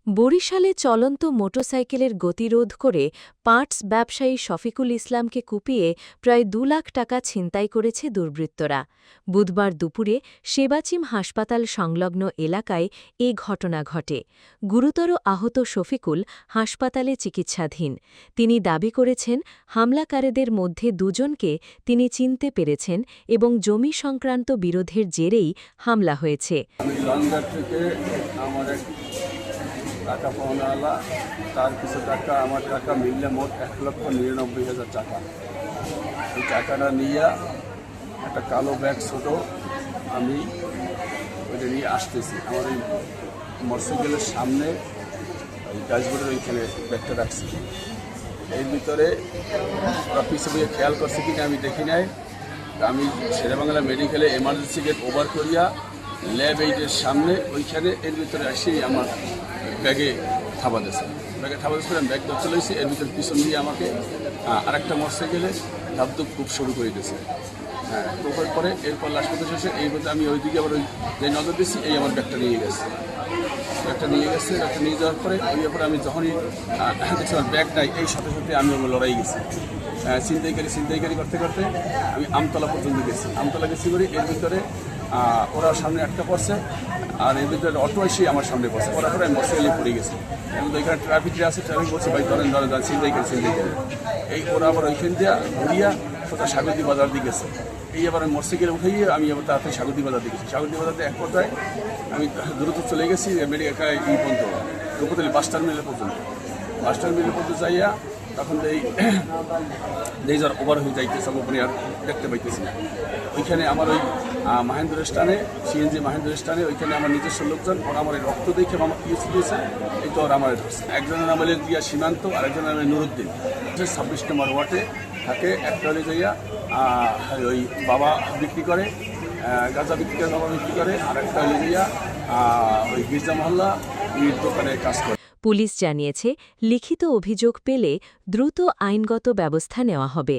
বরিশালে চলন্ত মোটরসাইকেলের গতিরোধ করে পার্টস ব্যবসায়ী শফিকুল ইসলামকে কুপিয়ে প্রায় ২ লাখ টাকা ছিনতাই করেছে দুর্বৃত্তরা। বুধবার দুপুরে সেবাচিম হাসপাতাল সংলগ্ন এলাকায় এ ঘটনা ঘটে। গুরুতর আহত শফিকুল হাসপাতালে চিকিৎসাধীন। তিনি দাবি করেছেন, হামলাকারীদের মধ্যে দুজনকে তিনি চিনতে পেরেছেন এবং জমি সংক্রান্ত বিরোধের জেরেই হামলা হয়েছে। টাকা পাওনাওয়ালা তার কিছু টাকা আমার টাকা মিললে মোট ১,৯৯,০০০ টাকা। এই টাকাটা নিয়ে একটা কালো ব্যাগ ছোট আমি ওইটা নিয়ে আসতেছি। আমার এই মোটরসাইকেলের সামনে ওই ড্যাশবোর্ডের ওইখানে ব্যাগটা রাখছি। এর ভিতরে ওরা পিছিয়ে খেয়াল করছে কিনা আমি দেখি নাই। আমি শেরেবাংলা মেডিকেলে এমার্জেন্সি গেট ওভার করিয়া ল্যাব এইটের সামনে ওইখানে এর ভিতরে আসেই আমার ব্যাগে থাবা দিয়েছে। ব্যাগে থাবা দিয়েছে, আমি ব্যাগ ধরে চলে এসেছি। এর ভিতরে পিছন দিয়ে আমাকে আরেকটা মোটরসাইকেলে ধাপধুপ খুব শুরু করে দিয়েছে। হ্যাঁ, টোপার পরে এরপর লাস্ট করতে শেষে এই বলতে আমি ওইদিকে আবার ওই যে নজর দিচ্ছি, এই আমার ব্যাগটা নিয়ে গেছে। ব্যাগটা নিয়ে যাওয়ার পরে ওই ব্যাপারে আমি যখনই দেখছি আমার ব্যাগ নাই, এই সাথে সাথে আমি ওগুলো লড়াই গেছি। ছিনতাইকারি করতে করতে আমি আমতলা পর্যন্ত গেছি। আমতলা গেছি করি এর ভিতরে ওরা সামনে একটা পড়ছে, আর এর ভিতরে অটো এসে আমার সামনে পড়ছে। ওরা করে আমি মোটরসাইকেলে পড়ে গেছি। এবং ওইখানে ট্রাফিক আছে, ট্রাফিক বলছে ভাই ধরেন ছিনতাইকারি। এই ওরা আবার ওইখান দিয়ে ঘুরিয়া সোজা স্বাগতি বাজার দিয়ে গেছে। এই আবার আমি মোটরসাইকেলে উঠাইয়ে আমি আবার তাড়াতাড়ি স্বাগতি বাজার দিয়ে গেছি। স্বাগতি বাজারতে এক পর্যায়ে আমি দ্রুত চলে গেছি মেডিকেল পর্যন্ত, রূপতলি বাস টার্মিনাল পর্যন্ত যাইয়া তখন এই যার ওভার হয়ে যাইতেছে ওপরে আর দেখতে পাইতেছি না। ওইখানে আমার ওই মাহেন্দ্র স্টানে সিএনজি মাহেন্দ্র স্টানে ওইখানে আমার নিজস্ব লোকজন, ওরা আমার রক্ত দেখে আমার পিএসি দিয়েছে। এই তো ওরা আমার ধরছে। একজনের নাম হলে দিয়া সীমান্ত, আরেকজনের নামে নুরুদ্দিন। ২৬ নম্বর ওয়ার্ডে থাকে। একটা হলে যাইয়া ওই বাবা বিক্রি করে, গাঁজা বিক্রি করে, বাবা বিক্রি করে। আর একটা হলে যাইয়া ওই গির্জা মহল্লা দোকানে কাজ করে। পুলিশ জানিয়েছে, লিখিত অভিযোগ পেলে দ্রুত আইনগত ব্যবস্থা নেওয়া হবে।